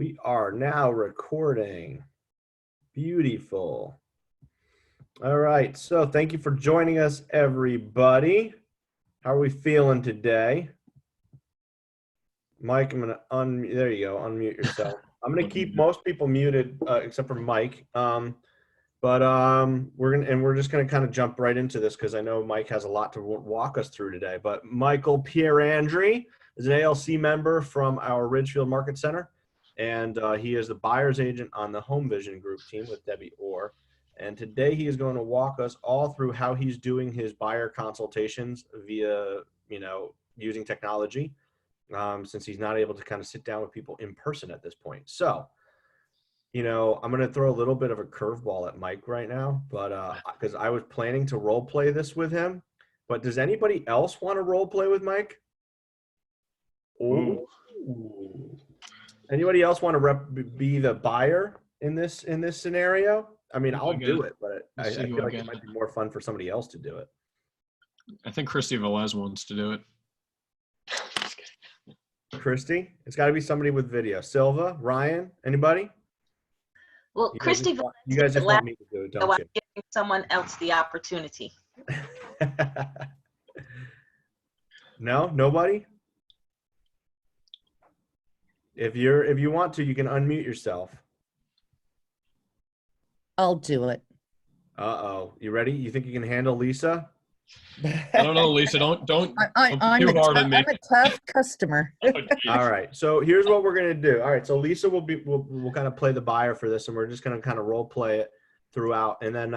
We are now recording. Beautiful. All right. So thank you for joining us, everybody. How are we feeling today? Mike, I'm going to unmute. There you go. Unmute yourself. I'm going to keep most people muted except for Mike. We're just going to kind of jump right into this because I know Mike has a lot to walk us through today. But Michael Pierandri is an ALC member from our Ridgefield Market Center, and he is the buyer's agent on the Home Vision Group team with Debbie Orr. And today he is going to walk us all through how he's doing his buyer consultations via, using technology, since he's not able to kind of sit down with people in person at this point. So, I'm going to throw a little bit of a curveball at Mike right now, but because I was planning to role play this with him. But does anybody else want to role play with Mike? Ooh. Anybody else want to be the buyer in this scenario? I mean, I'll do it, but I feel like it might be more fun for somebody else to do it. I think Christy Velez wants to do it. Christy? It's got to be somebody with video. Silva, Ryan, anybody? Well, Christy, you guys just want me to do it, don't so I'm you? giving someone else the opportunity. No, nobody. If you want to, you can unmute yourself. I'll do it. Uh-oh. You ready? You think you can handle Lisa? I don't know, Lisa. Don't I'm too hard on me. I'm a tough customer. All right. So here's what we're gonna do. All right. So Lisa we'll kind of play the buyer for this, and we're just gonna kind of role play it throughout. And then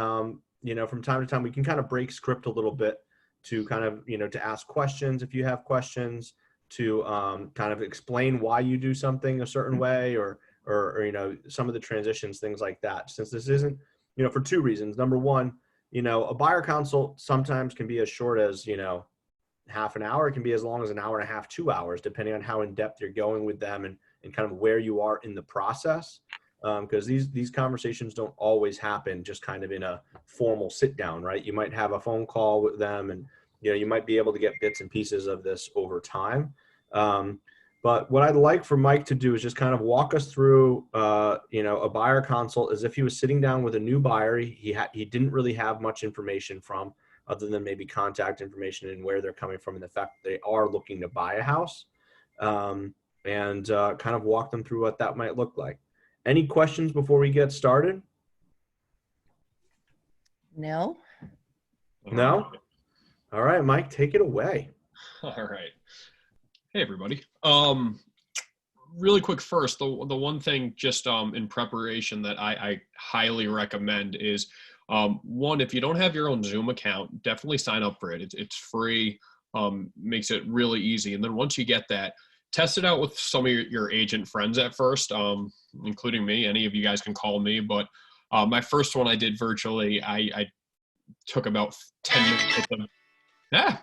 from time to time we can kind of break script a little bit to kind of to ask questions if you have questions, to kind of explain why you do something a certain way, or some of the transitions, things like that. Since this isn't for two reasons. Number one, a buyer consult sometimes can be as short as, half an hour. It can be as long as an hour and a half, 2 hours, depending on how in depth you're going with them and kind of where you are in the process. Because these conversations don't always happen just kind of in a formal sit down, right? You might have a phone call with them, and, you might be able to get bits and pieces of this over time. But what I'd like for Mike to do is just kind of walk us through, a buyer consult as if he was sitting down with a new buyer. He didn't really have much information from, other than maybe contact information and where they're coming from and the fact that they are looking to buy a house, and kind of walk them through what that might look like. Any questions before we get started? No. No? All right, Mike, take it away. All right. Hey, everybody. Really quick first, the one thing just in preparation that I highly recommend is, one, if you don't have your own Zoom account, definitely sign up for it. It's free, makes it really easy. And then once you get that, test it out with some of your agent friends at first, including me. Any of you guys can call me, but my first one I did virtually, I took about 10 minutes with them. Yeah,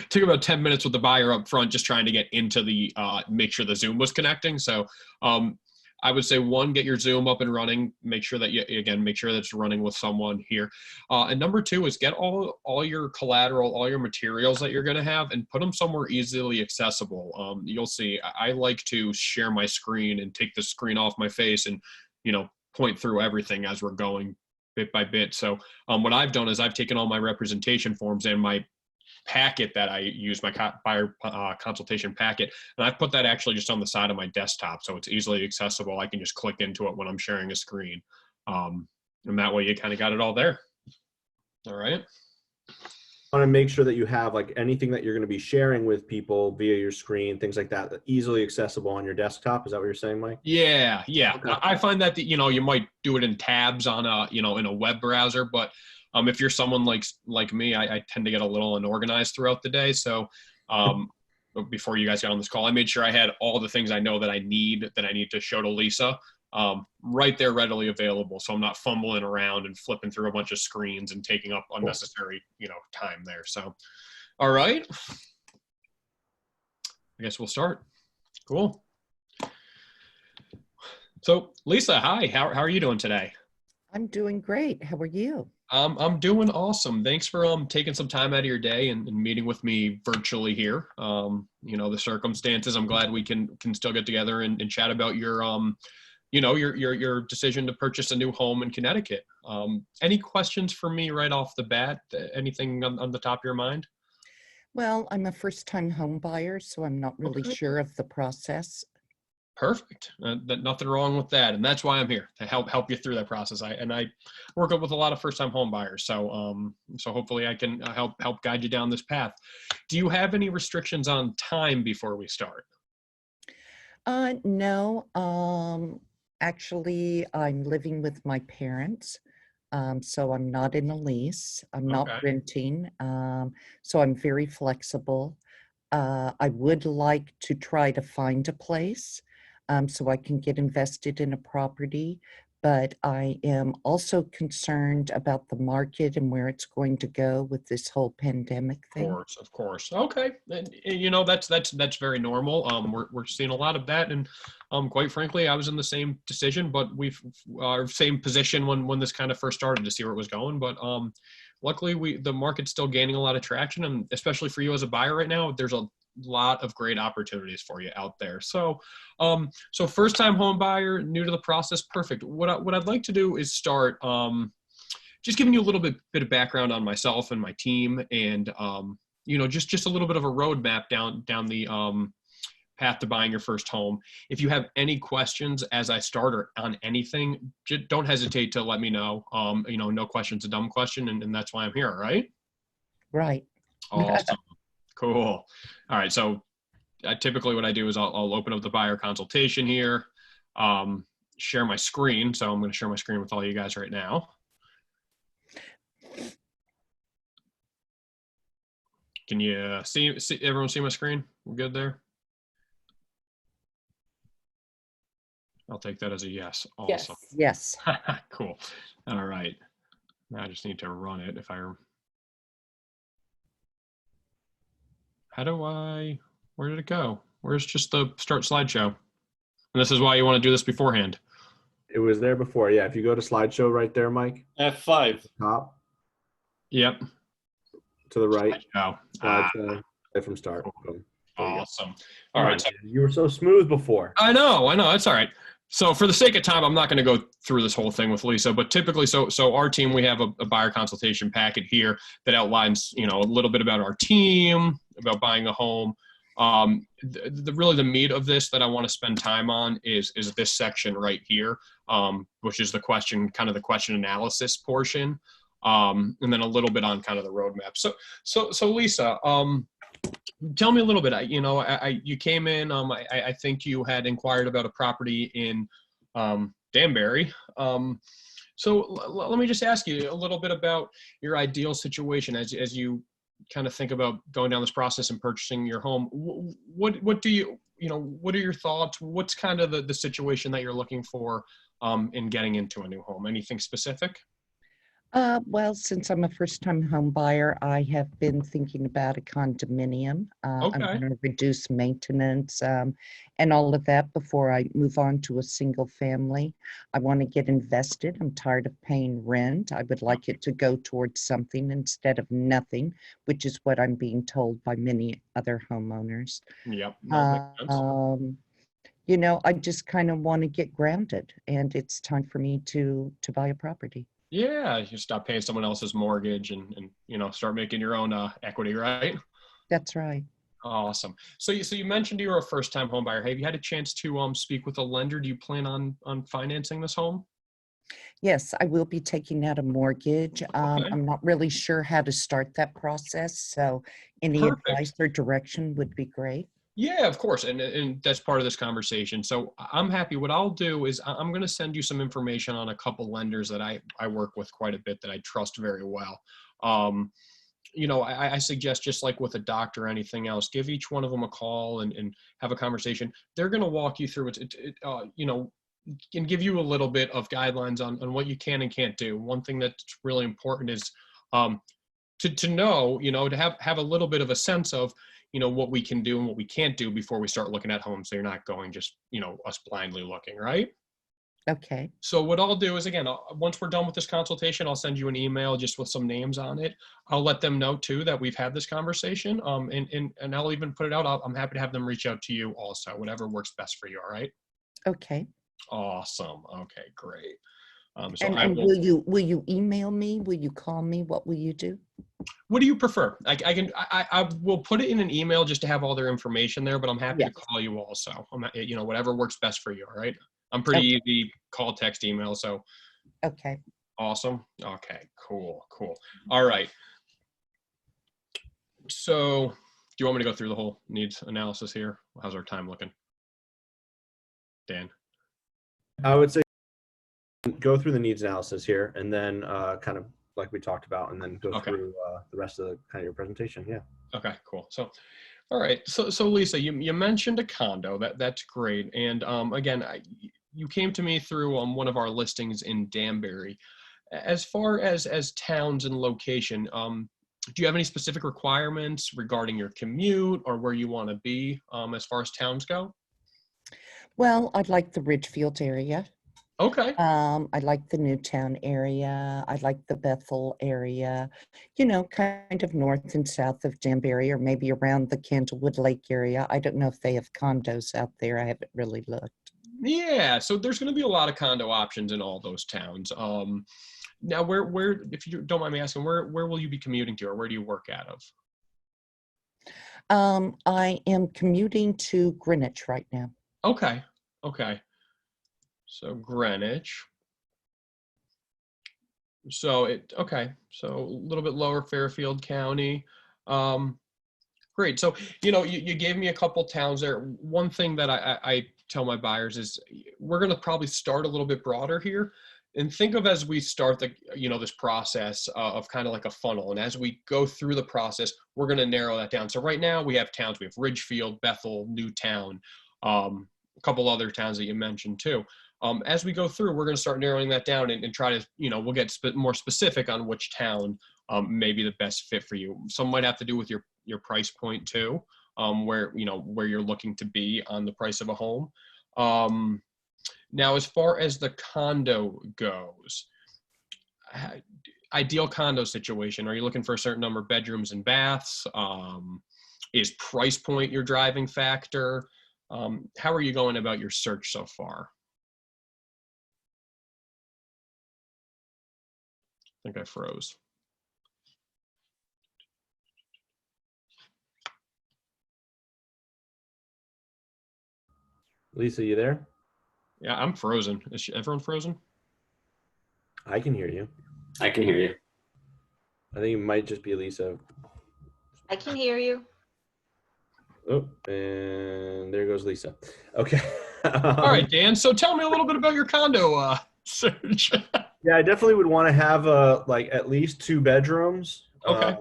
took about 10 minutes with the buyer up front, just trying to get into the, make sure the Zoom was connecting. So I would say, one, get your Zoom up and running. Make sure that make sure that it's running with someone here. And number two is get all your collateral, all your materials that you're going to have, and put them somewhere easily accessible. You'll see, I like to share my screen and take the screen off my face and, point through everything as we're going bit by bit. So what I've done is I've taken all my representation forms and my packet that I use, my buyer consultation packet, and I've put that actually just on the side of my desktop, so it's easily accessible. I can just click into it when I'm sharing a screen, and that way you kind of got it all there. All right. I want to make sure that you have like anything that you're going to be sharing with people via your screen, things like that, easily accessible on your desktop. Is that what you're saying, Mike? Yeah. Okay. I find that you might do it in tabs on a in a web browser, but if you're someone like me, I tend to get a little unorganized throughout the day. So before you guys got on this call, I made sure I had all the things I know that I need to show to Lisa right there, readily available. So I'm not fumbling around and flipping through a bunch of screens and taking up unnecessary, time there. So, all right. I guess we'll start. Cool. So Lisa, hi, how are you doing today? I'm doing great. How are you? I'm doing awesome. Thanks for taking some time out of your day and meeting with me virtually here. The circumstances. I'm glad we can still get together and chat about your decision to purchase a new home in Connecticut. Any questions for me right off the bat? Anything on the top of your mind? Well, I'm a first-time home buyer, so I'm not really Okay. sure of the process. Perfect. Nothing wrong with that, and that's why I'm here to help you through that process. I work with a lot of first-time home buyers, so hopefully I can help guide you down this path. Do you have any restrictions on time before we start? No, actually, I'm living with my parents, so I'm not in a lease. I'm not Okay. renting, so I'm very flexible. I would like to try to find a place so I can get invested in a property, but I am also concerned about the market and where it's going to go with this whole pandemic thing. Of course. Okay, and that's very normal. We're seeing a lot of that, and quite frankly, I was in the same decision, but we've our same position when this kind of first started to see where it was going. But luckily, the market's still gaining a lot of traction, and especially for you as a buyer right now, there's a lot of great opportunities for you out there. So first time home buyer, new to the process, perfect. What I'd like to do is start. Just giving you a little bit of background on myself and my team, and just a little bit of a roadmap down the path to buying your first home. If you have any questions as I start or on anything, just don't hesitate to let me know. No question's a dumb question, and that's why I'm here. All right. Right. Awesome. Cool. All right. So typically what I do is I'll open up the buyer consultation here, share my screen. So I'm going to share my screen with all you guys right now. Can you see everyone see my screen? We're good there? I'll take that as a yes. Awesome. Yes. Cool. All right. Now I just need to run it. Where did it go? Where's just the start slideshow? And this is why you want to do this beforehand. It was there before. Yeah. If you go to slideshow right there, Mike. F5. Top. Yep. To the right. Slideshow. Slide from start. Boom. Awesome. All right. So, You were so smooth before. I know. That's all right. So for the sake of time, I'm not going to go through this whole thing with Lisa, but typically, so our team, we have a buyer consultation packet here that outlines, a little bit about our team, about buying a home. Really the meat of this that I want to spend time on is this section right here, which is the question analysis portion. And then a little bit on kind of the roadmap. So Lisa, tell me a little bit. You came in. I think you had inquired about a property in Danbury. So let me just ask you a little bit about your ideal situation as you kind of think about going down this process and purchasing your home. What do you what are your thoughts? What's kind of the situation that you're looking for in getting into a new home? Anything specific? Well, since I'm a first-time home buyer, I have been thinking about a condominium. I'm Okay. going to reduce maintenance and all of that before I move on to a single family. I want to get invested. I'm tired of paying rent. I would like it to go towards something instead of nothing, which is what I'm being told by many other homeowners. Yep. No, makes sense. I just kind of want to get grounded, and it's time for me to buy a property. Yeah, you stop paying someone else's mortgage and start making your own equity, right? That's right. Awesome. So you mentioned you were a first-time home buyer. Have you had a chance to speak with a lender? Do you plan on financing this home? Yes, I will be taking out a mortgage. Okay. I'm not really sure how to start that process, so any Perfect. advice or direction would be great. Yeah, of course. And that's part of this conversation. So I'm happy. What I'll do is I'm going to send you some information on a couple lenders that I work with quite a bit that I trust very well. I suggest, just like with a doctor or anything else, give each one of them a call and have a conversation. They're going to walk you through it, can give you a little bit of guidelines on what you can and can't do. One thing that's really important is to know, to have a little bit of a sense of, what we can do and what we can't do before we start looking at homes. So you're not going just, us blindly looking, right? Okay. So what I'll do is, again, once we're done with this consultation, I'll send you an email just with some names on it. I'll let them know too that we've had this conversation. And I'll even put it out. I'm happy to have them reach out to you also, whatever works best for you. All right. Okay. Awesome. Okay, great. So And I will. will you email me? Will you call me? What will you do? What do you prefer? I will put it in an email just to have all their information there, but I'm happy to Yes. call you also. Whatever works best for you. All right. I'm pretty Okay. easy, call, text, email. So Okay. awesome. Okay, cool. All right. So do you want me to go through the whole needs analysis here? How's our time looking? Dan? I would say go through the needs analysis here, and then kind of like we talked about, and then go Okay. through the rest of the kind of your presentation. Yeah. Okay, cool. So, all right. So Lisa, you mentioned a condo. That's great. And again, you came to me through one of our listings in Danbury. As far as towns and location, do you have any specific requirements regarding your commute or where you want to be as far as towns go? Well, I'd like the Ridgefield area. Okay. I like the Newtown area. I like the Bethel area, kind of north and south of Danbury, or maybe around the Candlewood Lake area. I don't know if they have condos out there. I haven't really looked. Yeah, so there's going to be a lot of condo options in all those towns. Now, where, if you don't mind me asking, where will you be commuting to, or where do you work out of? I am commuting to Greenwich right now. Okay. So Greenwich. So so a little bit lower Fairfield County. Great. So, you gave me a couple towns there. One thing that I tell my buyers is we're going to probably start a little bit broader here, and think of, as we start this process of kind of like a funnel. And as we go through the process, we're going to narrow that down. So right now we have towns, we have Ridgefield, Bethel, Newtown, a couple other towns that you mentioned too. As we go through, we're going to start narrowing that down and try to, we'll get more specific on which town may be the best fit for you. Some might have to do with your price point too, where you're looking to be on the price of a home. Now, as far as the condo goes, ideal condo situation, are you looking for a certain number of bedrooms and baths? Is price point your driving factor? How are you going about your search so far? I think I froze. Lisa, you there? Yeah, I'm frozen. Is everyone frozen? I can hear you. I can hear you. I think it might just be Lisa. I can hear you. Oh, and there goes Lisa. Okay. All right, Dan. So tell me a little bit about your condo search. Yeah, I definitely would want to have like at least 2 bedrooms. Okay.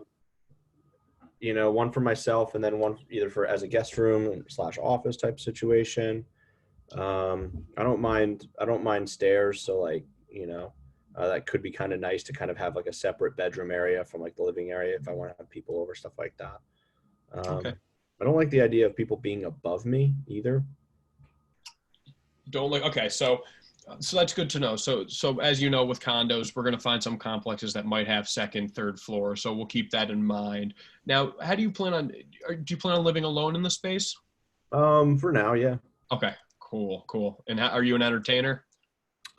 One for myself, and then one either for as a guest room / office type situation. I don't mind stairs, so like that could be kind of nice to kind of have like a separate bedroom area from like the living area if I want to have people over, stuff like that. Okay. I don't like the idea of people being above me either. Don't like. Okay, so that's good to know. So as you know, with condos, we're going to find some complexes that might have second, third floor. So we'll keep that in mind. Now, how do you plan on? Do you plan on living alone in the space? For now, yeah. Okay, cool. And are you an entertainer?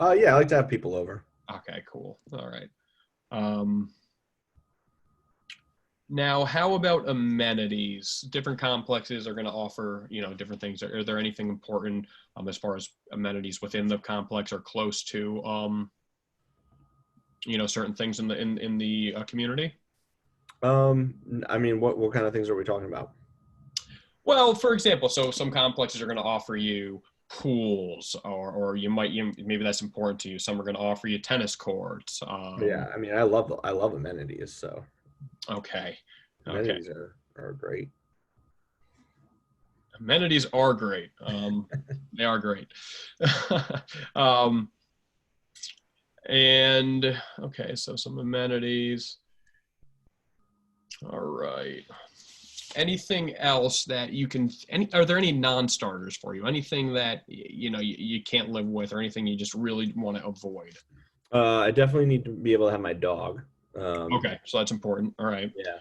Yeah, I like to have people over. Okay, cool. All right. Now, how about amenities? Different complexes are going to offer, different things. Are there anything important as far as amenities within the complex or close to, certain things in the community? I mean, what kind of things are we talking about? Well, for example, so some complexes are going to offer you pools, or maybe that's important to you. Some are going to offer you tennis courts. Yeah, I mean, I love amenities, so. Okay. Amenities are great. Amenities are great. They are great. And okay, so some amenities. All right. anything else that you can, are there any non-starters for you? Anything that, you can't live with, or anything you just really want to avoid? I definitely need to be able to have my dog. Okay. So that's important. All right. Yeah.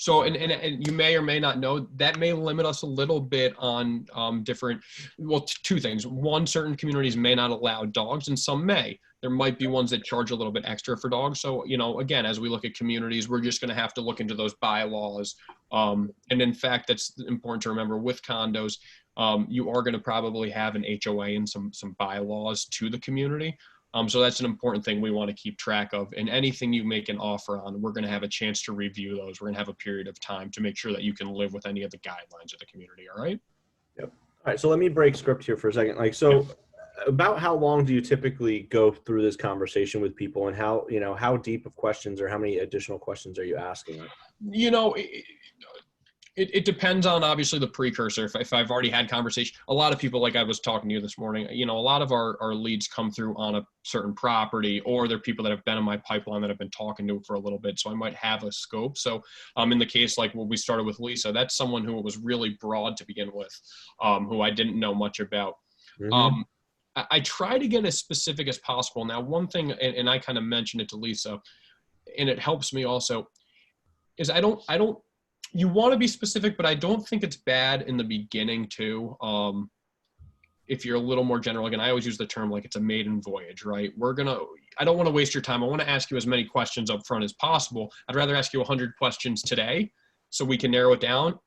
So, and you may or may not know that may limit us a little bit on different, well, two things. One, certain communities may not allow dogs, and some may. There might be ones that charge a little bit extra for dogs. So, again, as we look at communities, we're just going to have to look into those bylaws. And in fact, that's important to remember with condos. You are going to probably have an HOA and some bylaws to the community. So that's an important thing we want to keep track of. And anything you make an offer on, we're going to have a chance to review those. We're going to have a period of time to make sure that you can live with any of the guidelines of the community. All right. Yep. All right. So let me break script here for a second. About how long do you typically go through this conversation with people, and how deep of questions or how many additional questions are you asking? It depends on obviously the precursor. If I've already had conversation, a lot of people, like I was talking to you this morning, a lot of our leads come through on a certain property, or they're people that have been in my pipeline that I've been talking to for a little bit. So I might have a scope. So in the case, like when we started with Lisa, that's someone who was really broad to begin with, who I didn't know much about. Mm-hmm. I try to get as specific as possible. Now, one thing, and I kind of mentioned it to Lisa, and it helps me also, is you want to be specific, but I don't think it's bad in the beginning too. If you're a little more general, again, I always use the term like it's a maiden voyage, right? I don't want to waste your time. I want to ask you as many questions up front as possible. I'd rather ask you 100 questions today so we can narrow it down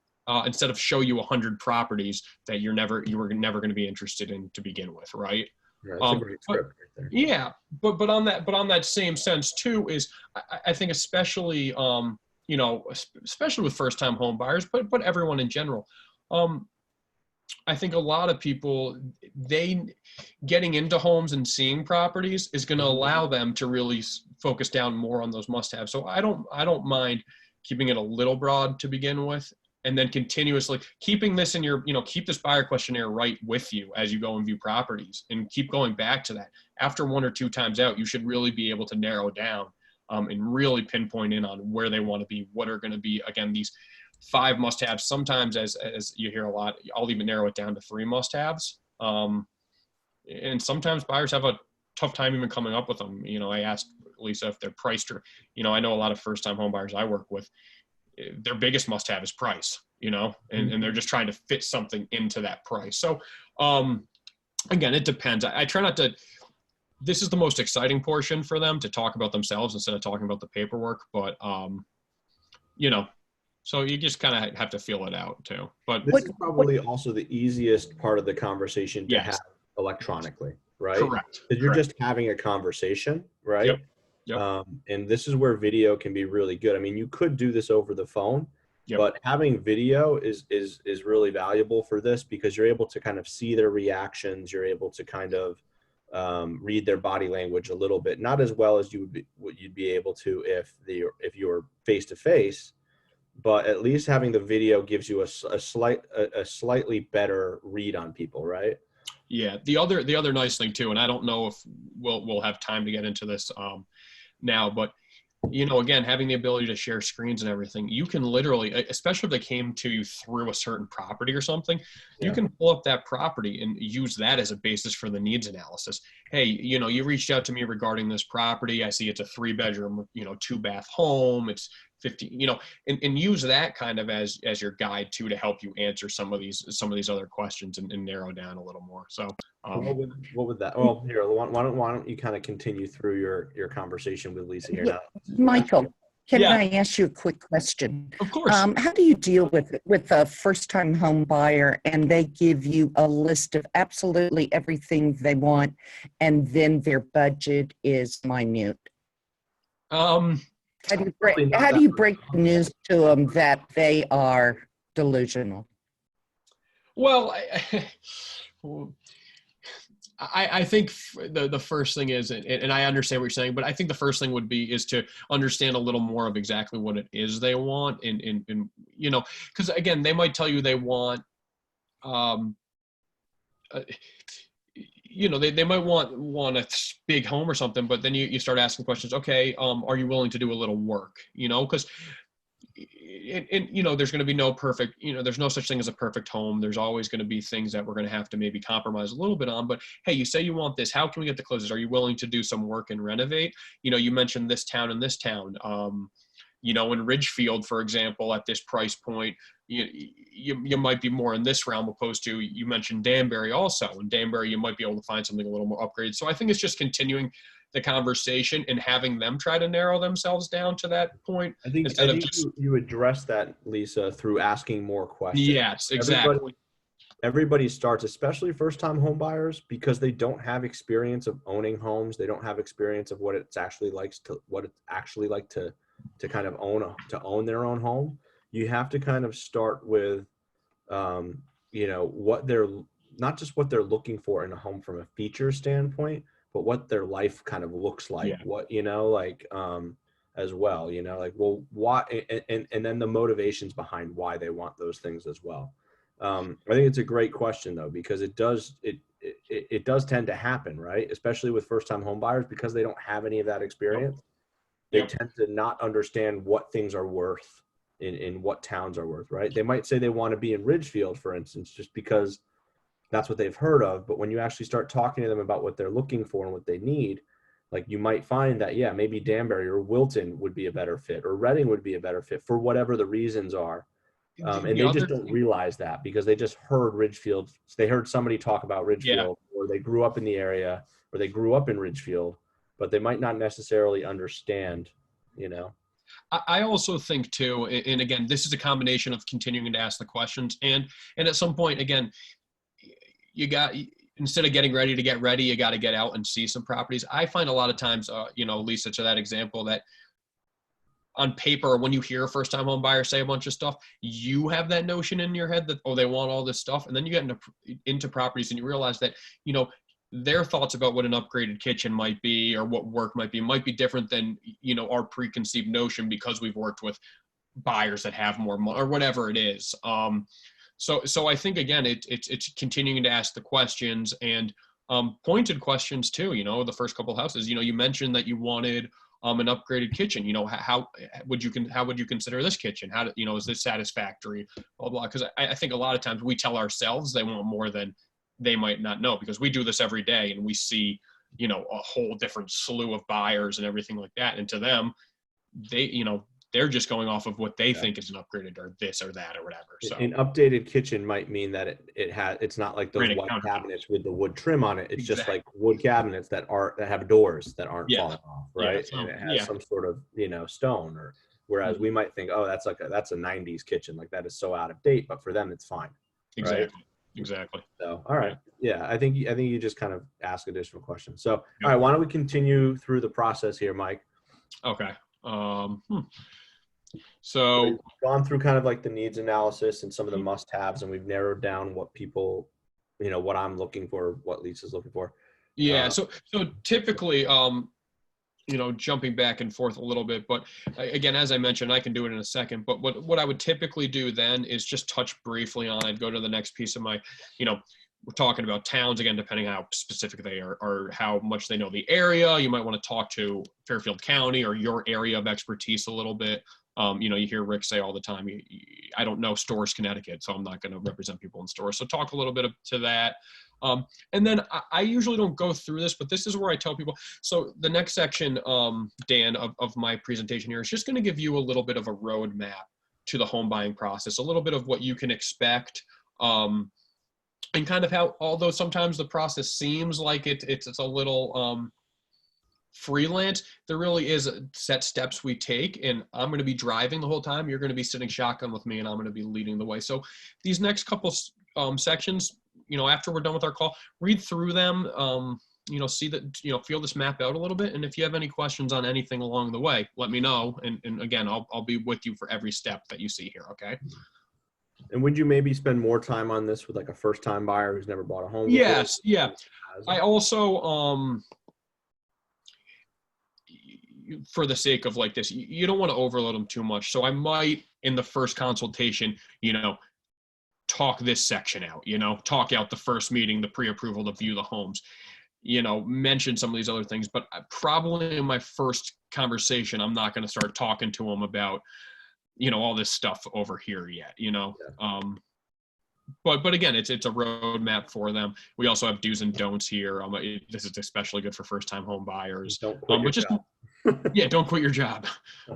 instead of show you 100 properties that you were never going to be interested in to begin with, right? Yeah, that's a great script right there. Yeah, but on that same sense too is I think especially especially with first-time home buyers, but everyone in general. I think a lot of people, getting into homes and seeing properties is going to allow them to really focus down more on those must-haves. So I don't mind keeping it a little broad to begin with, and then continuously keeping this in your, keep this buyer questionnaire right with you as you go and view properties, and keep going back to that. After 1 or 2 times out, you should really be able to narrow down and really pinpoint in on where they want to be, what are going to be, again, these 5 must-haves. Sometimes, as you hear a lot, I'll even narrow it down to 3 must-haves. And sometimes buyers have a tough time even coming up with them. I asked Lisa if they're priced, or, I know a lot of first-time home buyers I work with, their biggest must-have is price, and they're just trying to fit something into that price. So, again, it depends. I try not to. This is the most exciting portion for them, to talk about themselves instead of talking about the paperwork. But, so you just kind of have to feel it out too. But this is probably also the easiest part of the conversation to have electronically, right? Correct. Because you're just having a conversation, right? Yep. And this is where video can be really good. I mean, you could do this over the phone, but having video is really valuable for this, because you're able to kind of see their reactions. You're able to kind of read their body language a little bit, not as well as you'd be able to if you're face to face, but at least having the video gives you a slightly better read on people, right? Yeah. The other nice thing too, and I don't know if we'll have time to get into this now, but again, having the ability to share screens and everything, you can literally, especially if they came to you through a certain property or something, you can pull up that property and use that as a basis for the needs analysis. Hey, you reached out to me regarding this property. I see it's a 3-bedroom, 2-bath home. It's 50, and use that kind of as your guide too, to help you answer some of these other questions and narrow down a little more. So what would that? Well, here, why don't you kind of continue through your conversation with Lisa here now? Michael, can I ask you a quick question? Of course. How do you deal with a first-time home buyer and they give you a list of absolutely everything they want, and then their budget is minute? How do you break the news to them that they are delusional? Well, I think the first thing is, and I understand what you're saying, but I think the first thing is to understand a little more of exactly what it is they want, and because again, they might tell you they want, they might want a big home or something, but then you start asking questions. Okay, are you willing to do a little work? Because and you know, there's going to be no perfect, you know, there's no such thing as a perfect home. There's always going to be things that we're going to have to maybe compromise a little bit on, but hey, you say you want this, how can we get the closes? Are you willing to do some work and renovate? You know, you mentioned this town and this town. You know, in Ridgefield, for example, at this price point, you might be more in this realm opposed to, you mentioned Danbury also. In Danbury, you might be able to find something a little more upgraded. So I think it's just continuing the conversation and having them try to narrow themselves down to that point. I think you address that, Lisa, through asking more questions. Yes, exactly. Everybody starts, especially first-time home buyers, because they don't have experience of owning homes. They don't have experience of what it's actually like to kind of own their own home. You have to kind of start with, you know, what they're, not just what they're looking for in a home from a feature standpoint, but what their life kind of looks like. Yeah. What, you know, like, as well, you know, like, well, why, and then the motivations behind why they want those things as well. I think it's a great question though, because it does tend to happen, right? Especially with first-time home buyers, because they don't have any of that experience. They tend to not understand what things are worth in what towns are worth, right? They might say they want to be in Ridgefield, for instance, just because that's what they've heard of. But when you actually start talking to them about what they're looking for and what they need, like, you might find that, yeah, maybe Danbury or Wilton would be a better fit, or Reading would be a better fit for whatever the reasons are. And they just don't realize that because they just heard Ridgefield. They heard somebody talk about Ridgefield, or they grew up in the area, or they grew up in Ridgefield, but they might not necessarily understand, you know. I also think too, and again, this is a combination of continuing to ask the questions, and at some point, again, instead of getting ready to get ready, you got to get out and see some properties. I find a lot of times, you know, Lisa, to that example, that on paper, when you hear a first-time home buyer say a bunch of stuff, you have that notion in your head that, oh, they want all this stuff, and then you get into properties and you realize that, you know, their thoughts about what an upgraded kitchen might be or what work might be different than, you know, our preconceived notion, because we've worked with buyers that have more money or whatever it is. So I think, again, it's continuing to ask the questions, and pointed questions too. You know, the first couple of houses, you know, you mentioned that you wanted an upgraded kitchen. You know, how would you consider this kitchen? How do, you know, is this satisfactory? Blah blah. Because I think a lot of times we tell ourselves they want more than they might not know, because we do this every day and we see, you know, a whole different slew of buyers and everything like that. And to them, they, you know, they're just going off of what they think is an upgraded or this or that or whatever. So an updated kitchen might mean that it's not like those white cabinets with the wood trim on it. It's just like wood cabinets that have doors that aren't falling off, right? And it has some sort of, you know, stone, or whereas we might think, oh, that's a 90s kitchen, like that is so out of date, but for them it's fine. Exactly. Right? Exactly. So, all right. Yeah. I think you just kind of ask additional questions. So, all right, why don't we continue through the process here, Mike? Okay. So we've gone through kind of like the needs analysis and some of the must-haves, and we've narrowed down what people, you know, what I'm looking for, what Lisa's looking for. Yeah. So typically, you know, jumping back and forth a little bit, but again, as I mentioned, I can do it in a second, but what I would typically do then is just touch briefly on, I'd go to the next piece of my, you know, we're talking about towns again, depending how specific they are or how much they know the area. You might want to talk to Fairfield County or your area of expertise a little bit. You know, you hear Rick say all the time, I don't know Storrs, Connecticut, so I'm not going to represent people in Storrs. So talk a little bit to that. And then I usually don't go through this, but this is where I tell people. So the next section, Dan, of my presentation here is just going to give you a little bit of a roadmap to the home buying process, a little bit of what you can expect, and kind of how, although sometimes the process seems like it's a little freelance, there really is set steps we take, and I'm going to be driving the whole time. You're going to be sitting shotgun with me, and I'm going to be leading the way. So these next couple sections, you know, after we're done with our call, read through them, you know, see that, you know, feel this map out a little bit. And if you have any questions on anything along the way, let me know. And again, I'll be with you for every step that you see here. Okay. And would you maybe spend more time on this with like a first time buyer who's never bought a home? Yes. Yeah. I also, for the sake of like this, you don't want to overload them too much. So I might, in the first consultation, you know, talk this section out, you know, talk out the first meeting, the pre-approval to view the homes, you know, mention some of these other things, but probably in my first conversation, I'm not going to start talking to them about, all this stuff over here yet, Yeah. But again, it's a roadmap for them. We also have do's and don'ts here. This is especially good for first-time home buyers. Don't quit your job. Yeah, don't quit your job.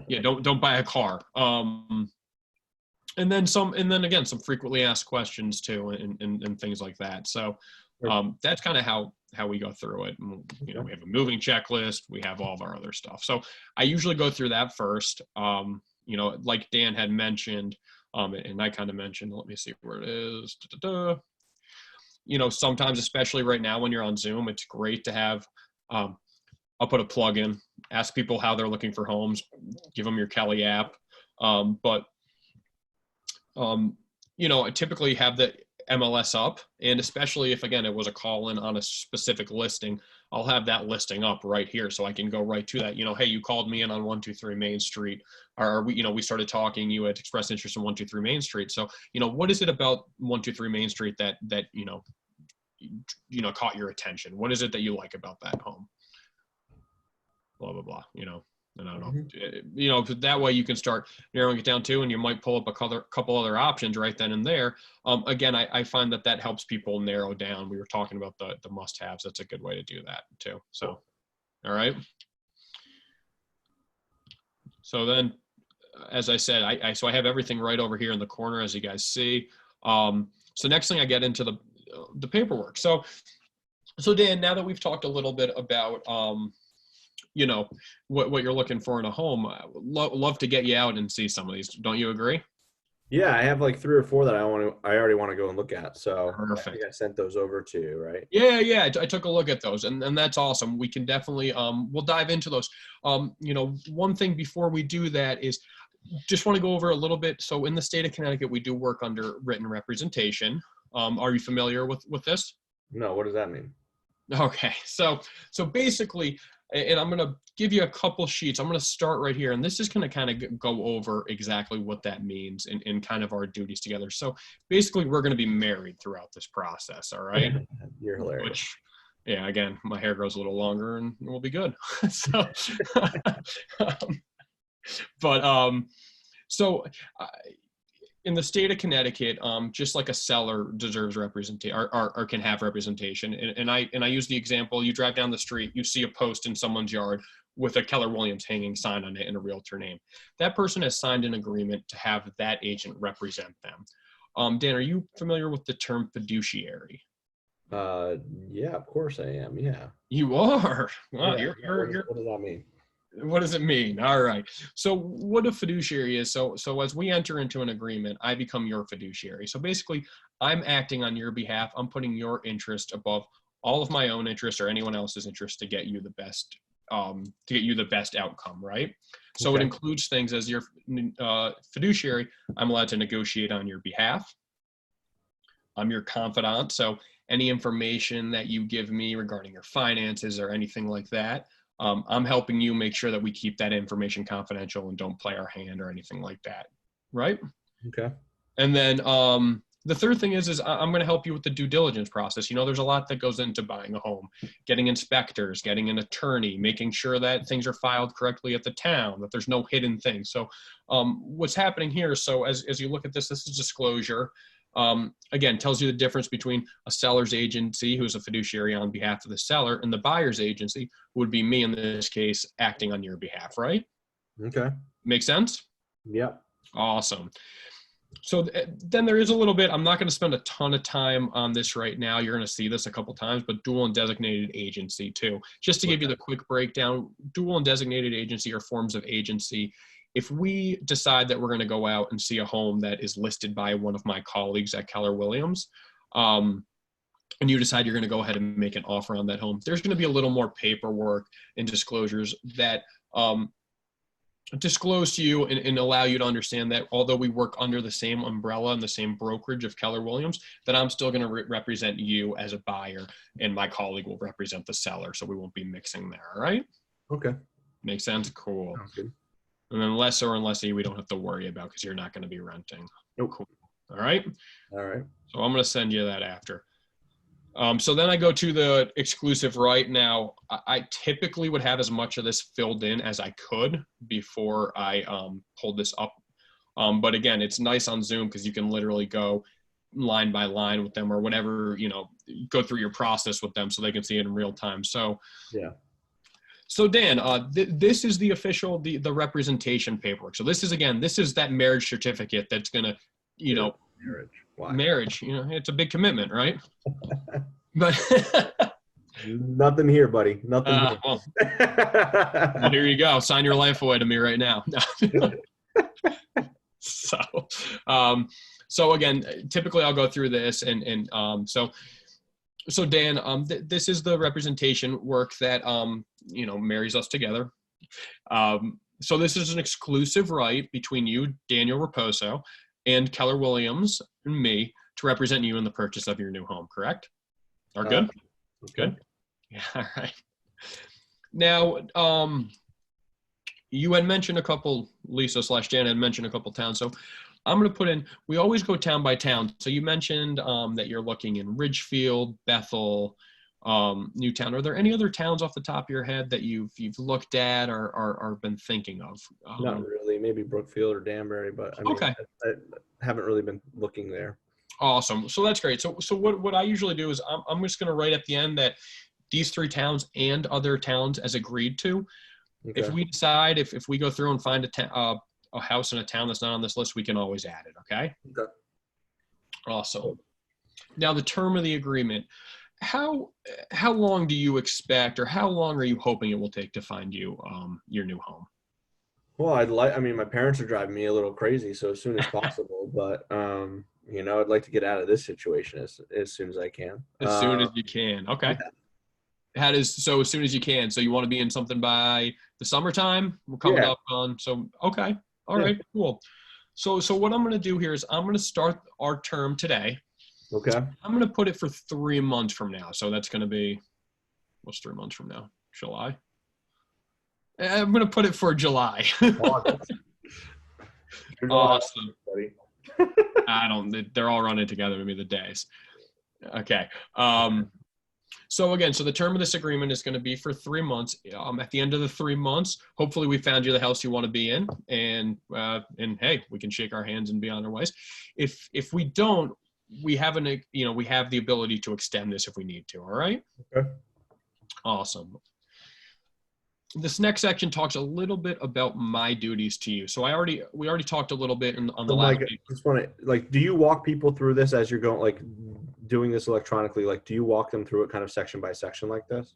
Yeah, don't buy a car. And then again, some frequently asked questions too, and things like that. So that's kind of how we go through it. And, we have a moving checklist. We have all of our other stuff. So I usually go through that first. Like Dan had mentioned, and I kind of mentioned, let me see where it is. Sometimes, especially right now when you're on Zoom, it's great to have, I'll put a plug in, ask people how they're looking for homes, give them your Kelly app. I typically have the MLS up, and especially if, again, it was a call in on a specific listing, I'll have that listing up right here so I can go right to that. Hey, you called me in on 123 Main Street, or we started talking, you had expressed interest in 123 Main Street. So, what is it about 123 Main Street that caught your attention? What is it that you like about that home? Blah, blah, blah, and I don't know, that way you can start narrowing it down too, and you might pull up a couple other options right then and there. Again, I find that helps people narrow down. We were talking about the must-haves. That's a good way to do that too. So, all right. So then, as I said, I have everything right over here in the corner, as you guys see. So next thing, I get into the paperwork. So Dan, now that we've talked a little bit about what you're looking for in a home, love to get you out and see some of these. Don't you agree? Yeah, I have like 3 or 4 that I already want to go and look at. So perfect. I think I sent those over to you, right? Yeah. I took a look at those, and that's awesome. We can definitely we'll dive into those. One thing before we do that is just want to go over a little bit. So in the state of Connecticut, we do work under written representation. Are you familiar with this? No, what does that mean? Okay, so basically, and I'm going to give you a couple sheets. I'm going to start right here, and this is going to kind of go over exactly what that means and kind of our duties together. So basically, we're going to be married throughout this process, all right? You're hilarious. Which, yeah, again, my hair grows a little longer, and we'll be good. In the state of Connecticut, just like a seller deserves representation or can have representation. And I use the example, you drive down the street, you see a post in someone's yard with a Keller Williams hanging sign on it and a realtor name. That person has signed an agreement to have that agent represent them. Dan, are you familiar with the term fiduciary? Yeah, of course I am. Yeah. You are? Wow, yeah. What does that mean? What does it mean? All right. So what a fiduciary is, so as we enter into an agreement, I become your fiduciary. So basically, I'm acting on your behalf. I'm putting your interest above all of my own interest or anyone else's interest to get you the best outcome, right? So Okay. It includes things as your fiduciary. I'm allowed to negotiate on your behalf. I'm your confidant. So any information that you give me regarding your finances or anything like that, I'm helping you make sure that we keep that information confidential and don't play our hand or anything like that, right? Okay. And then the third thing is I'm going to help you with the due diligence process. There's a lot that goes into buying a home, getting inspectors, getting an attorney, making sure that things are filed correctly at the town, that there's no hidden things. So what's happening here, so as you look at this is disclosure. Again, tells you the difference between a seller's agency, who's a fiduciary on behalf of the seller, and the buyer's agency, who would be me in this case, acting on your behalf, right? Okay. Make sense? Yep. Awesome. So then there is a little bit, I'm not going to spend a ton of time on this right now. You're going to see this a couple times, but dual and designated agency too. Just to give you the quick breakdown, dual and designated agency are forms of agency. If we decide that we're going to go out and see a home that is listed by one of my colleagues at Keller Williams, and you decide you're going to go ahead and make an offer on that home, there's going to be a little more paperwork and disclosures that disclose to you and allow you to understand that although we work under the same umbrella and the same brokerage of Keller Williams, that I'm still going to represent you as a buyer and my colleague will represent the seller. So we won't be mixing there. All right. Okay. Make sense? Cool. Sounds good. And then lessor and lessee, we don't have to worry about because you're not going to be renting. Nope. Cool. All right. All right. So I'm going to send you that after. So then I go to the exclusive right now. I typically would have as much of this filled in as I could before I pulled this up But again, it's nice on Zoom because you can literally go line by line with them or whatever, go through your process with them so they can see it in real time. So, Yeah. So Dan, this is the official, the representation paperwork. So this is that marriage certificate that's going to, Marriage. Why? marriage, it's a big commitment, right? But Nothing here, buddy. Nothing here. well, here you go. Sign your life away to me right now. So again, typically I'll go through this so Dan, this is the representation work that, marries us together. So this is an exclusive right between you, Daniel Raposo, and Keller Williams and me to represent you in the purchase of your new home, correct? Are good? Okay. Good? Yeah, all right. Now, you had mentioned a couple, Lisa/Jan had mentioned a couple towns. So I'm going to put in, we always go town by town. So you mentioned that you're looking in Ridgefield, Bethel, Newtown. Are there any other towns off the top of your head that you've looked at or been thinking of? Not really. Maybe Brookfield or Danbury, but I mean, okay. I haven't really been looking there. Awesome. So that's great. So what I usually do is I'm just going to write at the end that these 3 towns and other towns as agreed to. Okay. If we decide, if we go through and find a house in a town that's not on this list, we can always add it. Okay. Okay. Awesome. Now the term of the agreement. How long do you expect, or how long are you hoping it will take to find you your new home? Well, my parents are driving me a little crazy, so as soon as possible. But I'd like to get out of this situation as soon as I can. As soon as you can. Okay. Yeah. As soon as you can. So you want to be in something by the summertime? We're coming up on. So okay. All right. Cool. So what I'm going to do here is I'm going to start our term today. Okay. I'm going to put it for 3 months from now. So that's going to be, what's 3 months from now? July. I'm going to put it for July. Awesome. They're all running together with me, the days. Okay. So the term of this agreement is going to be for 3 months. At the end of the 3 months, hopefully we found you the house you want to be in, and hey, we can shake our hands and be on our ways. If we don't, we have the ability to extend this if we need to. All right. Okay. Awesome. This next section talks a little bit about my duties to you. So we already talked a little bit on the last page. Just want to do you walk people through this as you're going, doing this electronically? Do you walk them through it kind of section by section like this?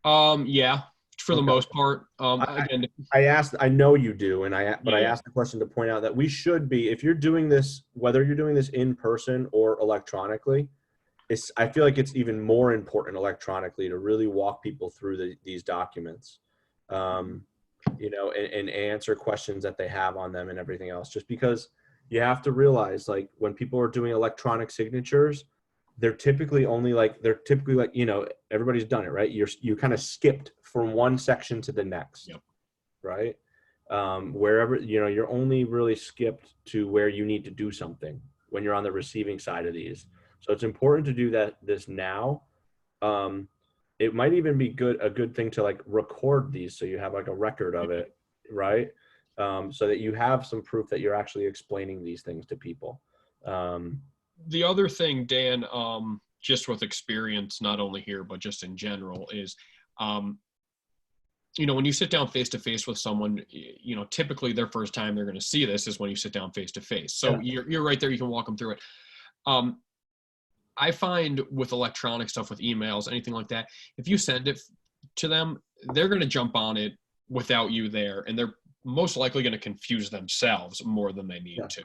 Yeah, for the most part. Again, I know you do, I asked the question to point out that we should be, if you're doing this, whether you're doing this in person or electronically, I feel like it's even more important electronically to really walk people through these documents. And answer questions that they have on them and everything else, just because you have to realize, when people are doing electronic signatures, they're typically everybody's done it, right? You kind of skipped from one section to the next. Yep. Right. Wherever, you're only really skipped to where you need to do something when you're on the receiving side of these. So it's important to do this now. It might even be a good thing to record these, so you have a record of it, right? So that you have some proof that you're actually explaining these things to people. The other thing, Dan, just with experience, not only here, but just in general, is, when you sit down face to face with someone, typically their first time they're going to see this is when you sit down face to face. So you're right there. You can walk them through it. I find with electronic stuff, with emails, anything like that, if you send it to them, they're going to jump on it without you there, and they're most likely going to confuse themselves more than they need to.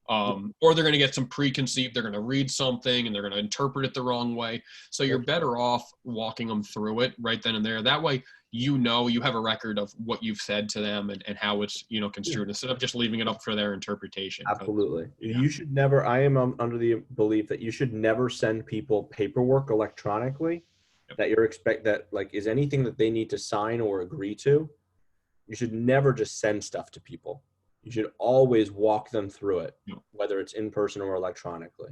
Or they're going to get some preconceived, they're going to read something and they're going to interpret it the wrong way. So you're better off walking them through it right then and there. That way, you have a record of what you've said to them and how it's, construed, instead of just leaving it up for their interpretation. Absolutely. You should never, I am under the belief that you should never send people paperwork electronically that is anything that they need to sign or agree to. You should never just send stuff to people. You should always walk them through it, whether it's in person or electronically.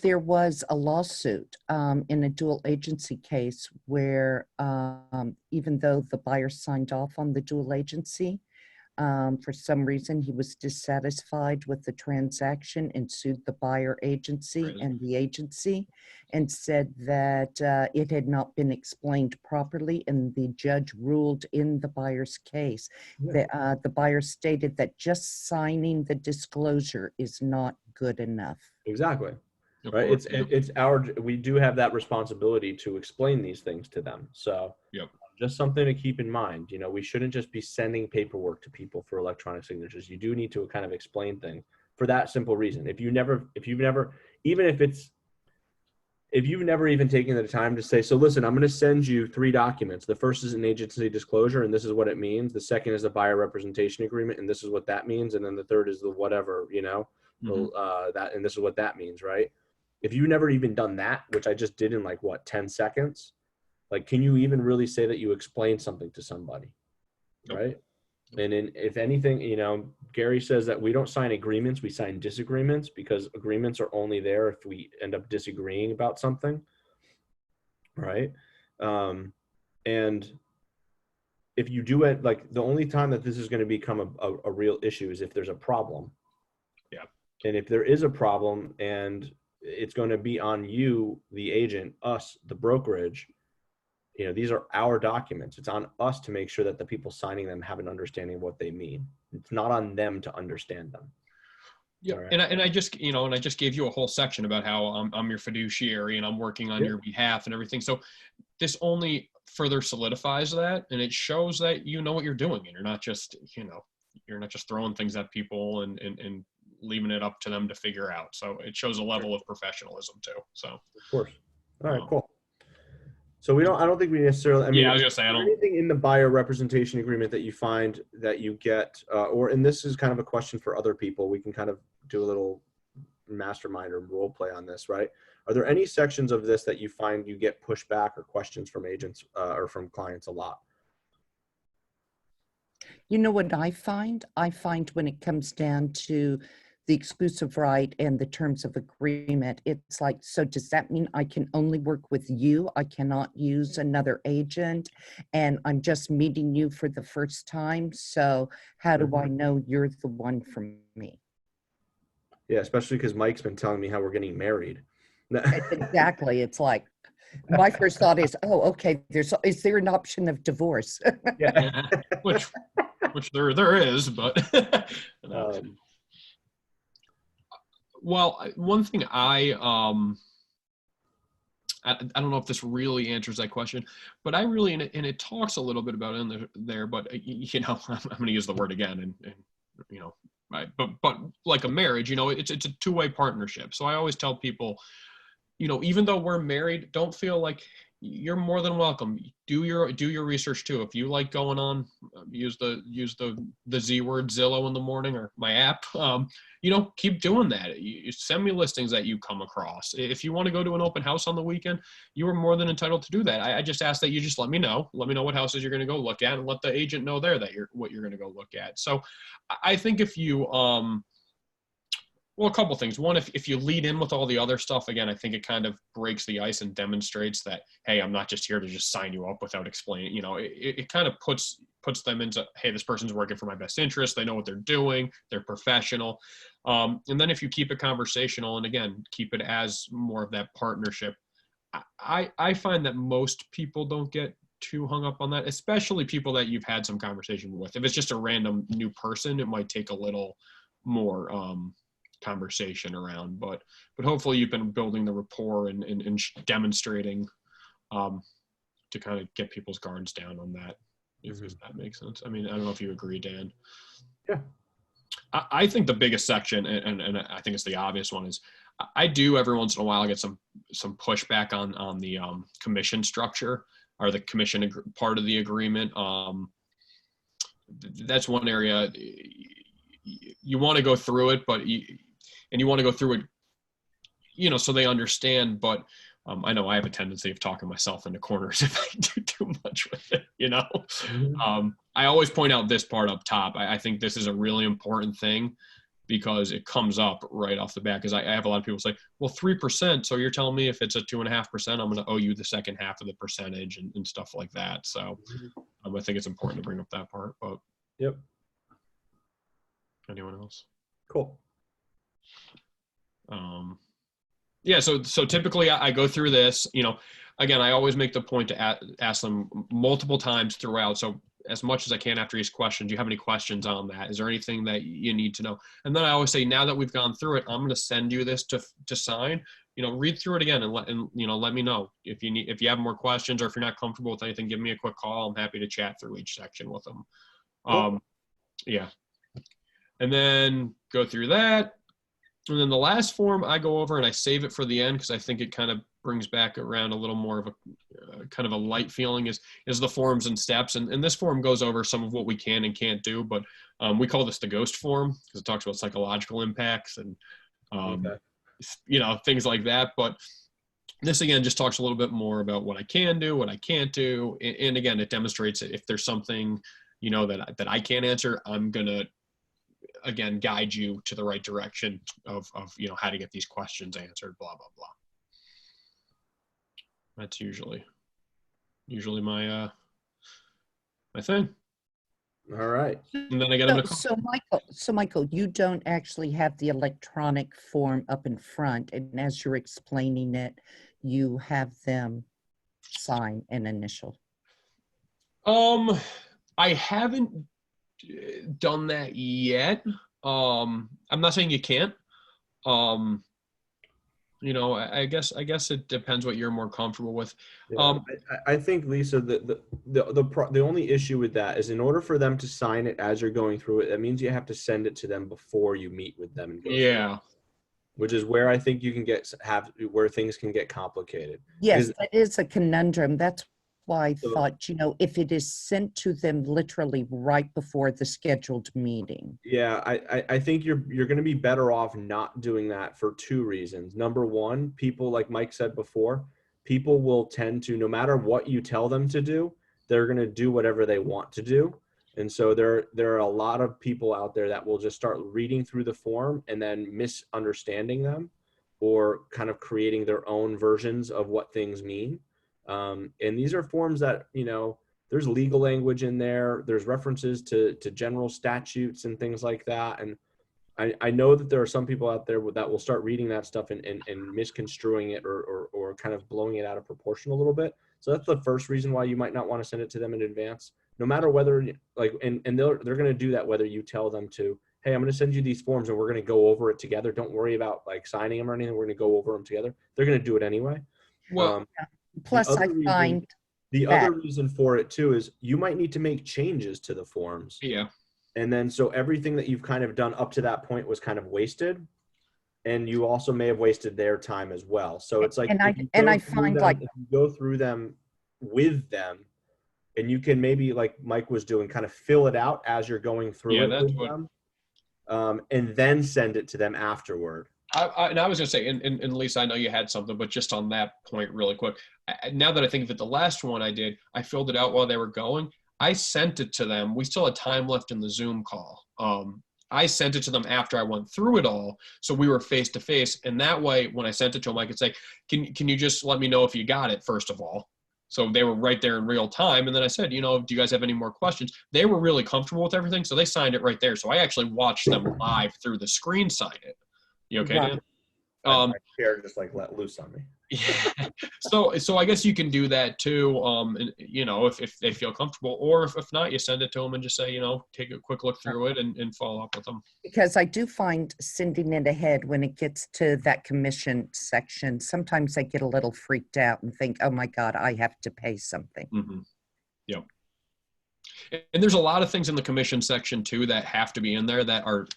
There was a lawsuit in a dual agency case where even though the buyer signed off on the dual agency, For some reason, he was dissatisfied with the transaction and sued the buyer agency Crazy. and the agency and said that it had not been explained properly, and the judge ruled in the buyer's case. Yeah. The buyer stated that just signing the disclosure is not good enough. Exactly. Of Right. course. It's our, we do have that responsibility to explain these things to them. So Yep. just something to keep in mind. You know, we shouldn't just be sending paperwork to people for electronic signatures. You do need to kind of explain things for that simple reason. If you've never, even if you've never even taken the time to say, so listen, I'm going to send you 3 documents. The first is an agency disclosure, and this is what it means. The second is a buyer representation agreement, and this is what that means. And then the third is the whatever, you know, that, and this is what that means, right? If you've never even done that, which I just did in like, what, 10 seconds, like, can you even really say that you explained something to somebody, right? And if anything, you know, Gary says that we don't sign agreements, we sign disagreements, because agreements are only there if we end up disagreeing about something, right? And if you do it, like, the only time that this is going to become a real issue is if there's a problem. Yeah. And if there is a problem, and it's going to be on you, the agent, us, the brokerage, you know, these are our documents. It's on us to make sure that the people signing them have an understanding of what they mean. It's not on them to understand them. Yeah. Right. And I just, you know, and I just gave you a whole section about how I'm your fiduciary and I'm working on your behalf and everything. So this only further solidifies that, and it shows that you know what you're doing, and you're not just, you know, you're not just throwing things at people and leaving it up to them to figure out. So it shows a level of professionalism too. So of course. All right, cool. So I don't think we necessarily, I mean, yeah, I was gonna say, I don't, anything in the buyer representation agreement that you find that you get, and this is kind of a question for other people, we can kind of do a little mastermind or role play on this, right? Are there any sections of this that you find you get pushback or questions from agents or from clients a lot? You know what I find? I find when it comes down to the exclusive right and the terms of agreement, it's like, so does that mean I can only work with you? I cannot use another agent, and I'm just meeting you for the first time. So how do I know you're the one for me? Yeah, especially because Mike's been telling me how we're getting married. Exactly. It's like, my first thought is, oh, okay, is there an option of divorce? Yeah. which there is, but well, one thing I don't know if this really answers that question, but I really, and it talks a little bit about it in there, but you know, I'm going to use the word again, and you know, right, but like a marriage, you know, it's a two-way partnership. So I always tell people, you know, even though we're married, don't feel like, you're more than welcome. Do your research too. If you like going on, use the Z word, Zillow, in the morning, or my app. You know, keep doing that. You send me listings that you come across. If you want to go to an open house on the weekend, you are more than entitled to do that. I just ask that you just let me know what houses you're going to go look at, and let the agent know there that what you're going to go look at. So I think if you well, a couple things. One, if you lead in with all the other stuff, again, I think it kind of breaks the ice and demonstrates that, hey, I'm not just here to just sign you up without explaining. You know, it kind of puts them into, hey, this person's working for my best interest. They know what they're doing. They're professional. And then if you keep it conversational, and again, keep it as more of that partnership, I find that most people don't get too hung up on that, especially people that you've had some conversation with. If it's just a random new person, it might take a little more conversation around, but hopefully you've been building the rapport and demonstrating to kind of get people's guards down on that, if that makes sense. I mean, I don't know if you agree, Dan. Yeah. I think the biggest section, and I think it's the obvious one, is I do every once in a while get some pushback on the commission structure, or the commission part of the agreement. That's one area you want to go through it, but you want to go through it, you know, so they understand. But I know I have a tendency of talking myself into corners if I do too much with it, you know. I always point out this part up top. I think this is a really important thing, because it comes up right off the bat. Because I have a lot of people say, well, 3%. So you're telling me if it's a 2.5%, I'm going to owe you the second half of the percentage and stuff like that. So I think it's important to bring up that part. But yep. Anyone else? Cool. Yeah, so typically I go through this, again, I always make the point to ask them multiple times throughout. So as much as I can after each question, do you have any questions on that? Is there anything that you need to know? And then I always say, now that we've gone through it, I'm going to send you this to sign. Read through it again and let me know if you have more questions, or if you're not comfortable with anything, give me a quick call. I'm happy to chat through each section with them. Cool. Yeah. And then go through that. And then the last form I go over and I save it for the end, because I think it kind of brings back around a little more of a kind of a light feeling is the forms and steps. And this form goes over some of what we can and can't do, but we call this the ghost form because it talks about psychological impacts and, things like that. But this, again, just talks a little bit more about what I can do, what I can't do. And again, it demonstrates that if there's something, that I can't answer, I'm going to, again, guide you to the right direction of how to get these questions answered, blah, blah, blah. That's usually my my thing. All right. And then I get them to So Michael, you don't actually have the electronic form up in front, and as you're explaining it, you have them sign an initial. I haven't done that yet. I'm not saying you can't. I guess it depends what you're more comfortable with. Yeah, I think, Lisa, the only issue with that is in order for them to sign it as you're going through it, that means you have to send it to them before you meet with them and go through it, which is where I think you can where things can get complicated. Yes, that is a conundrum. That's why I So- thought, if it is sent to them literally right before the scheduled meeting. Yeah, I think you're going to be better off not doing that for two reasons. Number one, people, like Mike said before, people will tend to, no matter what you tell them to do, they're going to do whatever they want to do. And so there are a lot of people out there that will just start reading through the form and then misunderstanding them or kind of creating their own versions of what things mean. And these are forms that, there's legal language in there. There's references to general statutes and things like that. And I know that there are some people out there that will start reading that stuff and misconstruing it or kind of blowing it out of proportion a little bit. So that's the first reason why you might not want to send it to them in advance, no matter whether and they're going to do that, whether you tell them to, hey, I'm going to send you these forms and we're going to go over it together. Don't worry about signing them or anything. We're going to go over them together. They're going to do it anyway. Well, plus I find the other reason for it too is you might need to make changes to the forms. Yeah. And then so everything that you've kind of done up to that point was kind of wasted. And you also may have wasted their time as well. So it's like, if you go through them with them, and you can maybe, like Mike was doing, kind of fill it out as you're going through it with them, and then send it to them afterward. I was going to say, and Lisa, I know you had something, but just on that point really quick, now that I think of it, the last one I did, I filled it out while they were going. I sent it to them. We still had time left in the Zoom call. I sent it to them after I went through it all. So we were face to face. And that way, when I sent it to them, I could say, can you just let me know if you got it, first of all? So they were right there in real time. And then I said, do you guys have any more questions? They were really comfortable with everything. So they signed it right there. So I actually watched them live through the screen sign it. You okay, Dan? My chair just let loose on me. Yeah. So I guess you can do that too. And, if they feel comfortable, or if not, you send it to them and just say, take a quick look through it and follow up with them. Because I do find sending it ahead when it gets to that commission section, sometimes I get a little freaked out and think, oh my God, I have to pay something. Mm-hmm. Yep. And there's a lot of things in the commission section too that have to be in there that are,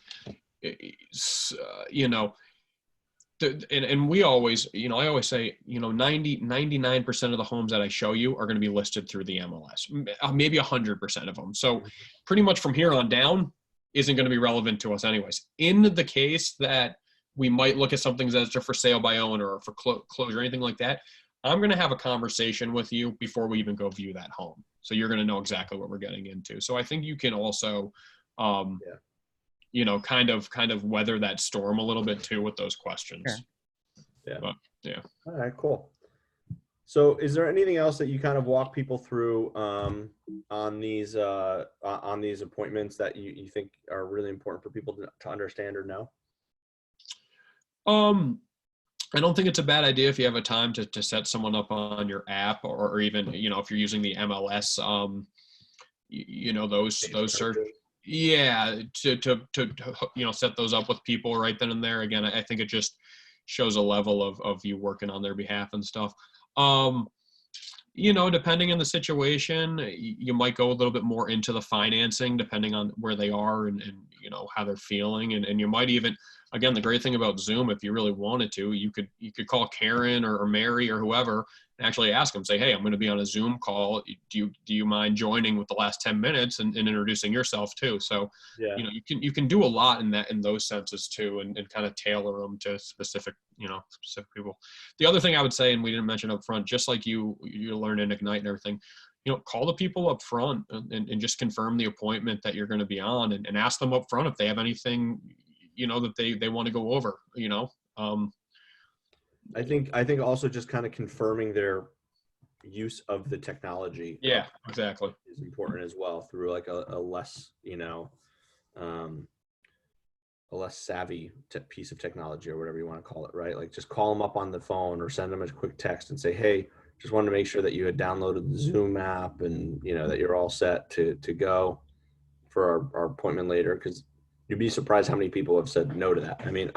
and we always, I always say, 99% of the homes that I show you are going to be listed through the MLS, maybe 100% of them. So pretty much from here on down isn't going to be relevant to us anyways. In the case that we might look at something that's for sale by owner or for closure or anything like that, I'm going to have a conversation with you before we even go view that home. So you're going to know exactly what we're getting into. So I think you can also, kind of weather that storm a little bit too with those questions. Sure. Yeah. But, yeah. All right, cool. So is there anything else that you kind of walk people through on these appointments that you think are really important for people to understand or know? I don't think it's a bad idea if you have a time to set someone up on your app, or even, if you're using the MLS, those search. Yeah, to set those up with people right then and there. Again, I think it just shows a level of you working on their behalf and stuff. Depending on the situation, you might go a little bit more into the financing, depending on where they are and how they're feeling. And you might even, again, the great thing about Zoom, if you really wanted to, you could call Karen or Mary or whoever and actually ask them, say, hey, I'm going to be on a Zoom call. Do you mind joining with the last 10 minutes and introducing yourself too? So, Yeah. you can do a lot in those senses too, and kind of tailor them to specific people. The other thing I would say, and we didn't mention up front, just like you learn in Ignite and everything, call the people up front and just confirm the appointment that you're going to be on, and ask them up front if they have anything, that they want to go over, I think also just kind of confirming their use of the technology. Yeah, exactly. Is important as well, through like a less, a less savvy piece of technology or whatever you want to call it, right? Like just call them up on the phone or send them a quick text and say, hey, just wanted to make sure that you had downloaded the Zoom app and, that you're all set to go for our appointment later. Because you'd be surprised how many people have said no to that. I mean,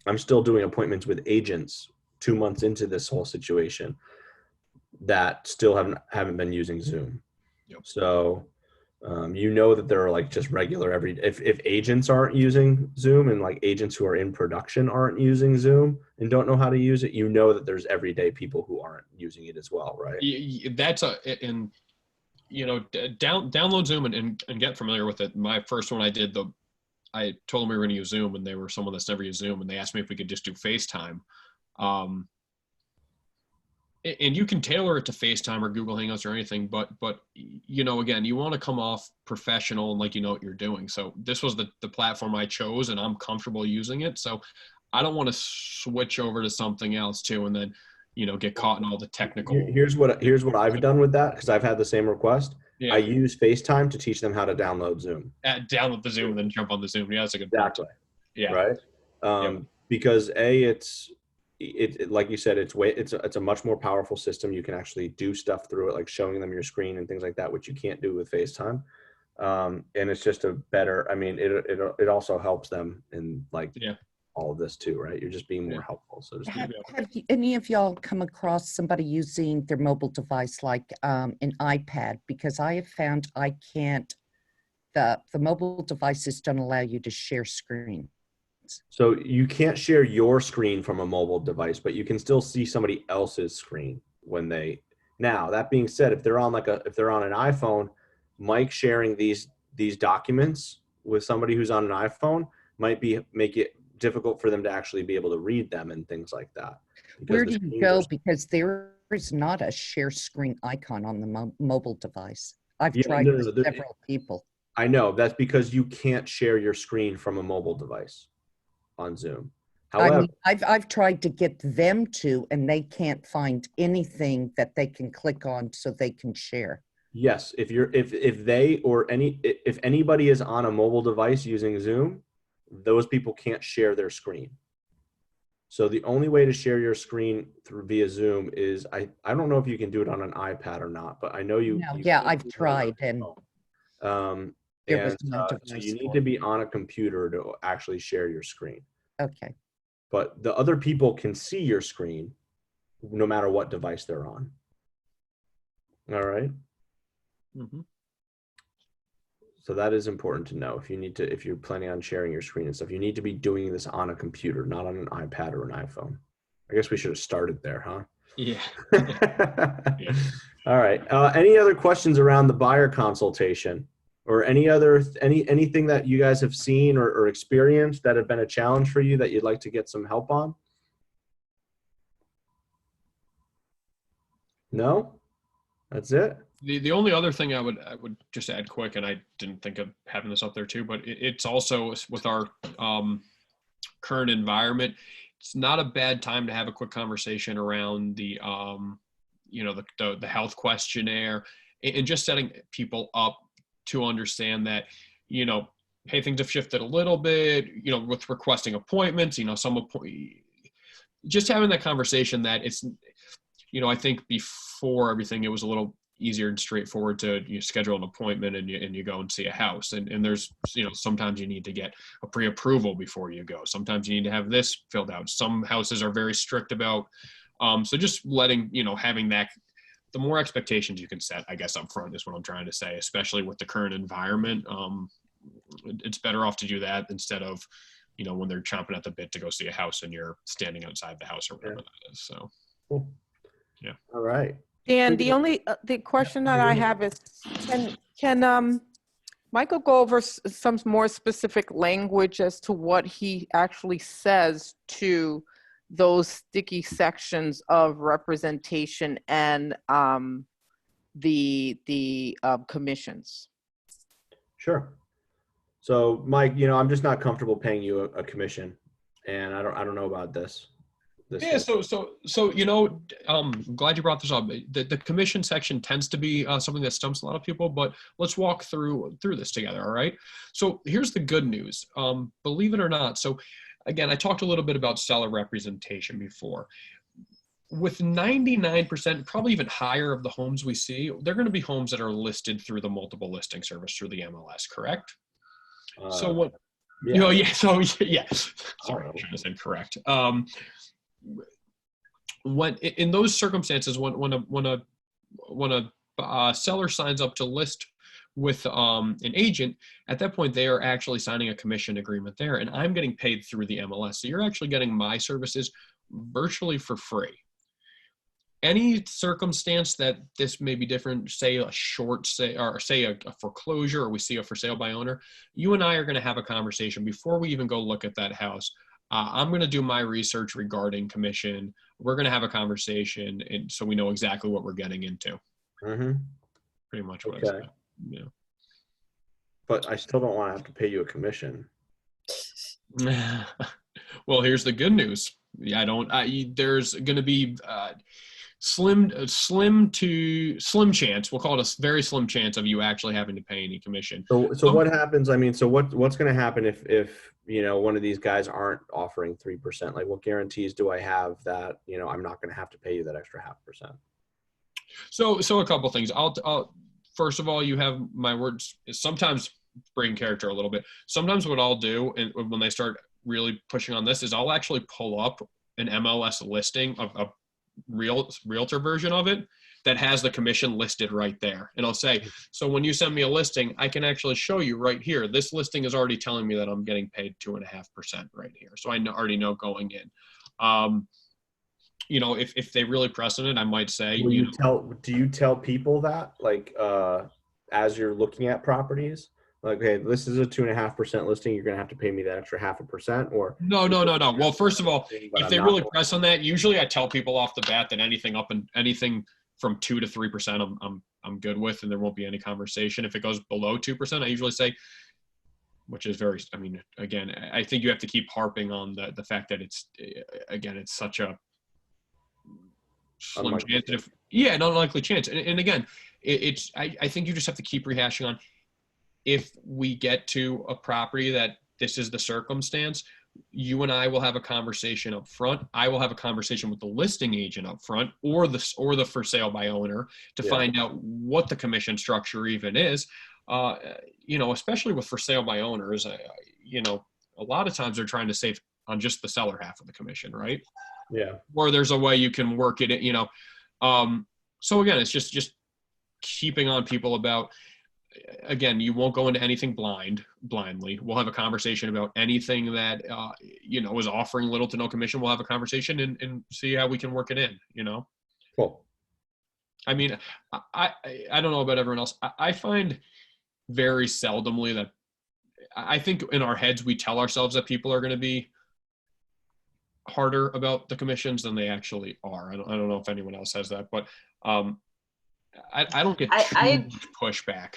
I'm still doing appointments with agents 2 months into this whole situation that still haven't been using Zoom. Yep. So, that there are like just regular if agents aren't using Zoom and like agents who are in production aren't using Zoom and don't know how to use it, that there's everyday people who aren't using it as well, right? That's download Zoom and get familiar with it. My first one I told them we were going to use Zoom, and they were someone that's never used Zoom, and they asked me if we could just do FaceTime. And you can tailor it to FaceTime or Google Hangouts or anything, but again, you want to come off professional and like you know what you're doing. So this was the platform I chose, and I'm comfortable using it. So I don't want to switch over to something else too, and then get caught in all the technical. Here's what I've done with that, because I've had the same request. Yeah. I use FaceTime to teach them how to download Zoom. Download the Zoom and then jump on the Zoom. Yeah, that's a good exactly. point. Yeah. Right. Because it like you said, it's a much more powerful system. You can actually do stuff through it, like showing them your screen and things like that, which you can't do with FaceTime. And it's just a better. I mean, it also helps them in like all of this too, right? You're just being more helpful. So have any of y'all come across somebody using their mobile device like an iPad? Because I have found I can't. The mobile devices don't allow you to share screen. So you can't share your screen from a mobile device, but you can still see somebody else's screen now, that being said, if they're on an iPhone, Mike sharing these documents with somebody who's on an iPhone might make it difficult for them to actually be able to read them and things like that. Where do you go? Because there is not a share screen icon on the mobile device. I've tried with several people. I know that's because you can't share your screen from a mobile device on Zoom. However, I've tried to get them to, and they can't find anything that they can click on so they can share. Yes, if anybody is on a mobile device using Zoom, those people can't share their screen. So the only way to share your screen via Zoom is I don't know if you can do it on an iPad or not, but I know you. No, yeah, I've tried, and so you need to be on a computer to actually share your screen. Okay. But the other people can see your screen no matter what device they're on. All right. Mm-hmm. So that is important to know. If you're planning on sharing your screen and stuff, you need to be doing this on a computer, not on an iPad or an iPhone. I guess we should have started there, huh? Yeah. Yeah. All right. Any other questions around the buyer consultation, or anything that you guys have seen or experienced that have been a challenge for you that you'd like to get some help on? No? That's it? The only other thing I would just add quick, and I didn't think of having this up there too, but it's also with our current environment, it's not a bad time to have a quick conversation around the the health questionnaire, and just setting people up to understand that, hey, things have shifted a little bit, with requesting appointments, just having that conversation that it's, I think before everything, it was a little easier and straightforward to schedule an appointment and you go and see a house. And there's, sometimes you need to get a pre-approval before you go. Sometimes you need to have this filled out. Some houses are very strict about, so just letting, having that, the more expectations you can set, I guess, up front is what I'm trying to say, especially with the current environment. It's better off to do that instead of, when they're chomping at the bit to go see a house and you're standing outside the house or whatever that is. So, Cool. Yeah. All right. Dan, the only the question that I have is, can Michael go over some more specific language as to what he actually says to those sticky sections of representation and the commissions? Sure. So, Mike, I'm just not comfortable paying you a commission, and I don't know about this. Yeah. So I'm glad you brought this up. The commission section tends to be something that stumps a lot of people, but let's walk through this together. All right. So here's the good news. Believe it or not. So again, I talked a little bit about seller representation before. With 99%, probably even higher of the homes we see, they're going to be homes that are listed through the multiple listing service through the MLS, correct? So what? Yeah. So yeah. Sorry, I should have said correct. When in those circumstances, when a seller signs up to list with an agent, at that point they are actually signing a commission agreement there, and I'm getting paid through the MLS. So you're actually getting my services virtually for free. Any circumstance that this may be different, say a short sale, or say a foreclosure, or we see a for sale by owner, you and I are going to have a conversation before we even go look at that house. I'm going to do my research regarding commission. We're going to have a conversation, and so we know exactly what we're getting into. Mm-hmm. Pretty much what I said. Yeah. But I still don't want to have to pay you a commission. Well, here's the good news. Yeah, there's going to be slim chance. We'll call it a very slim chance of you actually having to pay any commission. So what happens? I mean, so what's going to happen if one of these guys aren't offering 3%? Like, what guarantees do I have that I'm not going to have to pay you that extra 0.5%? So a couple things. I'll first of all, you have my words. Sometimes breaking character a little bit. Sometimes what I'll do, and when they start really pushing on this, is I'll actually pull up an MLS listing of a realtor version of it that has the commission listed right there. And I'll say, so when you send me a listing, I can actually show you right here. This listing is already telling me that I'm getting paid 2.5% right here. So I already know going in. If they really press on it, I might say, do you tell people that, like, as you're looking at properties? Like, hey, this is a 2.5% listing. You're going to have to pay me that extra 0.5%, or no. Well, first of all, if they really press on that, usually I tell people off the bat that anything from 2 to 3%, I'm good with, and there won't be any conversation. If it goes below 2%, I usually say, which is very, again, I think you have to keep harping on the fact that it's such a slim chance. An unlikely chance. And again, I think you just have to keep rehashing on, if we get to a property that this is the circumstance, you and I will have a conversation up front. I will have a conversation with the listing agent up front, or the for sale by owner, to find out what the commission structure even is. Especially with for sale by owners, a lot of times they're trying to save on just the seller half of the commission, right? Yeah. Or there's a way you can work it, So again, it's just keeping on people about, again, you won't go into anything blindly. We'll have a conversation about anything that, is offering little to no commission. We'll have a conversation and see how we can work it in, Cool. I mean, I don't know about everyone else. I find very seldomly that, I think in our heads, we tell ourselves that people are going to be harder about the commissions than they actually are. I don't know if anyone else has that, but I don't get too much pushback.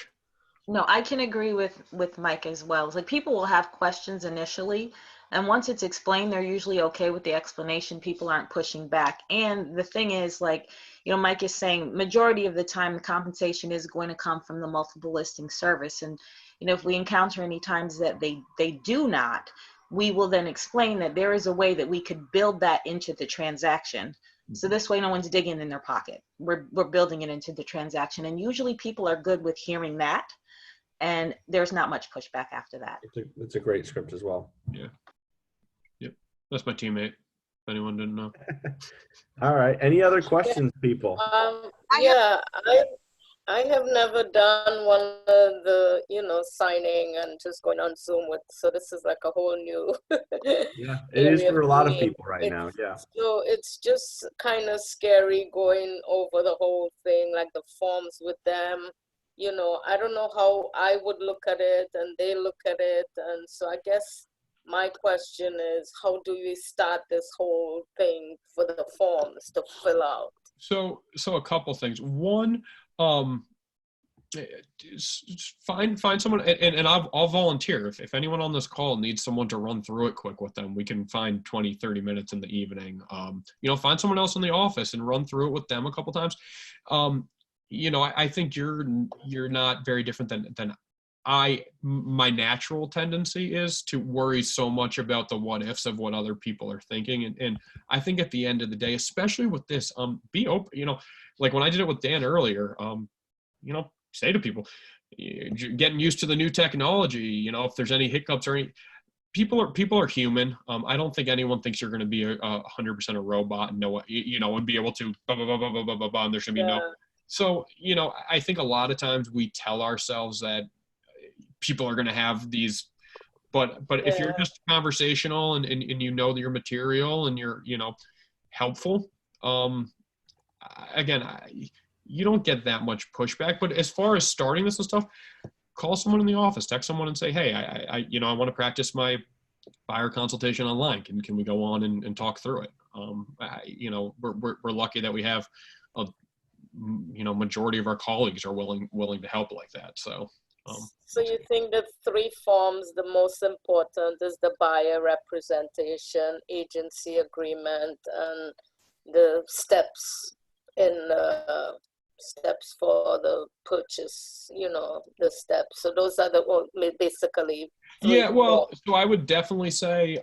No, I can agree with Mike as well. It's like, people will have questions initially, And once it's explained, they're usually okay with the explanation. People aren't pushing back. And the thing is, like, Mike is saying, majority of the time, the compensation is going to come from the multiple listing service. And, if we encounter any times that they do not, we will then explain that there is a way that we could build that into the transaction. So this way, no one's digging in their pocket. We're building it into the transaction. And usually people are good with hearing that. And there's not much pushback after that. It's a great script as well. Yeah. Yep. That's my teammate. If anyone didn't know. All right. Any other questions, people? Yeah, I have never done one of the, signing and just going on Zoom with, so this is like a whole new Yeah, it is for a lot of me. people right now. Yeah. So it's just kind of scary going over the whole thing, like the forms with them. I don't know how I would look at it and they look at it. And so I guess my question is, how do we start this whole thing for the forms to fill out? So a couple things. One, find someone, and I'll volunteer. If anyone on this call needs someone to run through it quick with them, we can find 20, 30 minutes in the evening. Find someone else in the office and run through it with them a couple times. I think you're not very different than my natural tendency is to worry so much about the what ifs of what other people are thinking. And I think at the end of the day, especially with this, be open, like when I did it with Dan earlier, say to people, getting used to the new technology, if there's any hiccups or any, people are human. I don't think anyone thinks you're going to be 100% a robot and know what, and be able to blah, blah, blah, blah, blah, blah, blah, blah, and there should be no. So, I think a lot of times we tell ourselves that people are going to have these, but if you're just conversational and your material and you're, helpful, again, you don't get that much pushback. But as far as starting this and stuff, call someone in the office, text someone and say, hey, I want to practice my buyer consultation online. Can we go on and talk through it? We're lucky that we have a majority of our colleagues are willing to help like that. So you think the 3 forms, the most important is the buyer representation, agency agreement, and the steps steps for the purchase, the steps. So those are basically 3 yeah, well, forms. so I would definitely say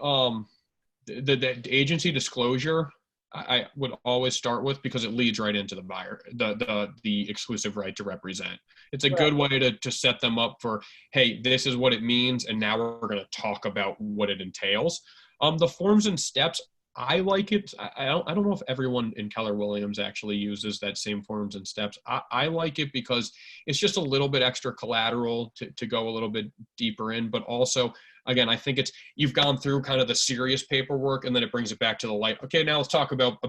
the agency disclosure I would always start with, because it leads right into the buyer, the exclusive right to represent. It's a good way to set them up for, hey, this is what it means, and now we're going to talk about what it entails. The forms and steps, I like it. I don't know if everyone in Keller Williams actually uses that same forms and steps. I like it because it's just a little bit extra collateral to go a little bit deeper in, but also, again, I think you've gone through kind of the serious paperwork, and then it brings it back to the light. Okay, now let's talk about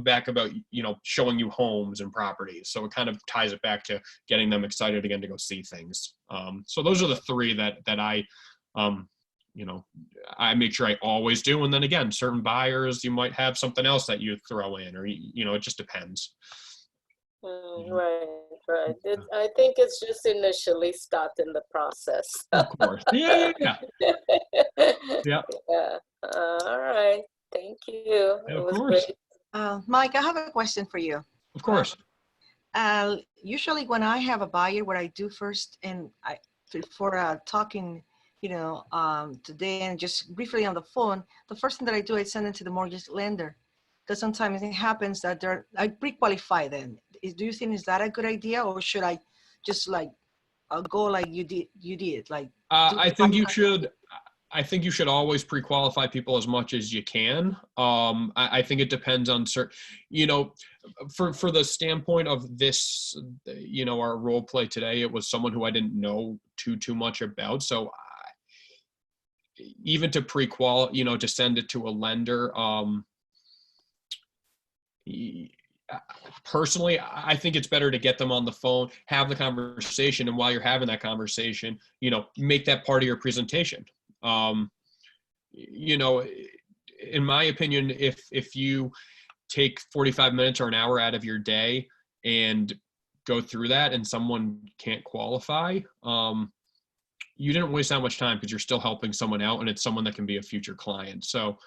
showing you homes and properties. So it kind of ties it back to getting them excited again to go see things. So those are the 3 that I I make sure I always do. And then again, certain buyers, you might have something else that you throw in, or, it just depends. Right. I think it's just initially starting the process. Of course. Yeah. Yeah. All right. Thank you. Yeah, it of was course. great. Mike, I have a question for you. Of course. Usually when I have a buyer, what I do first, and for talking, today and just briefly on the phone, the first thing that I do, I send it to the mortgage lender, because sometimes it happens that I pre-qualify them. Do you think is that a good idea, or should I just go like you did? Like I think you should. I think you should always pre-qualify people as much as you can. I think it depends on certain, for the standpoint of this, our role play today, it was someone who I didn't know too much about. So even to pre-qual, to send it to a lender, personally, I think it's better to get them on the phone, have the conversation. And while you're having that conversation, make that part of your presentation. In my opinion, if you take 45 minutes or an hour out of your day and go through that and someone can't qualify, you didn't waste that much time because you're still helping someone out, and it's someone that can be a future client. So,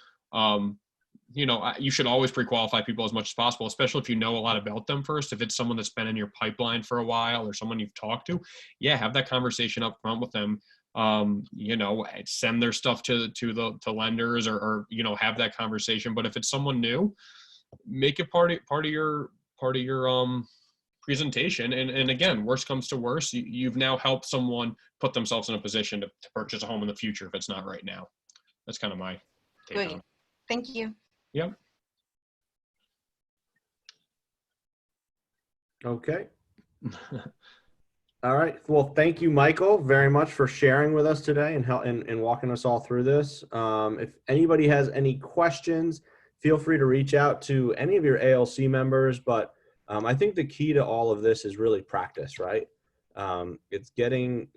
you know, you should always pre-qualify people as much as possible, especially if you know a lot about them first. If it's someone that's been in your pipeline for a while or someone you've talked to, yeah, have that conversation up front with them. You know, send their stuff to lenders or, you know, have that conversation. But if it's someone new, make it part of your presentation. And again, worst comes to worst, you've now helped someone put themselves in a position to purchase a home in the future if it's not right now. That's kind of my take on Good. it. Thank you. Yep. Okay. All right. Well, thank you, Michael, very much for sharing with us today and walking us all through this. If anybody has any questions, feel free to reach out to any of your ALC members. But I think the key to all of this is really practice, right? It's getting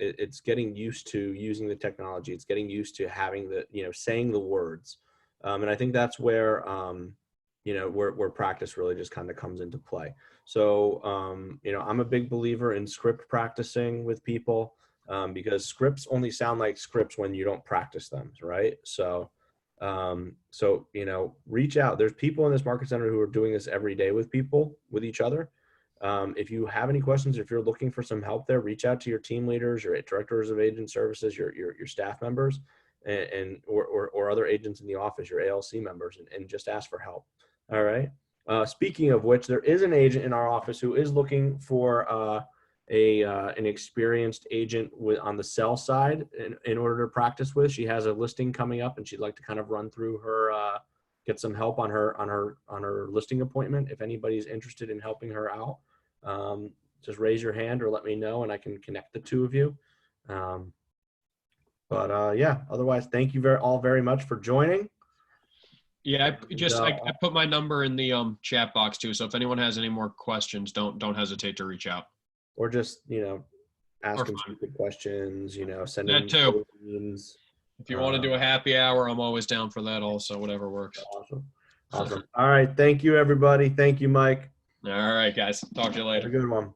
used to using the technology. It's getting used to having saying the words. And I think that's where, where practice really just kind of comes into play. So, I'm a big believer in script practicing with people because scripts only sound like scripts when you don't practice them, right? So, reach out. There's people in this market center who are doing this every day with each other. If you have any questions, if you're looking for some help there, reach out to your team leaders, your directors of agent services, your staff members, or other agents in the office, your ALC members, and just ask for help. All right. Speaking of which, there is an agent in our office who is looking for an experienced agent on the sell side in order to practice with. She has a listing coming up, and she'd like to kind of run through her, get some help on her listing appointment. If anybody's interested in helping her out, just raise your hand or let me know, and I can connect the two of you. Yeah, otherwise, thank you all very much for joining. Yeah, I put my number in the chat box too. So if anyone has any more questions, don't hesitate to reach out. Or just ask them stupid questions. Send That them too. memes. If you want to do a happy hour, I'm always down for that. Also, whatever works. Awesome. All right, thank you, everybody. Thank you, Mike. All right, guys. Talk to you later. Have a good one.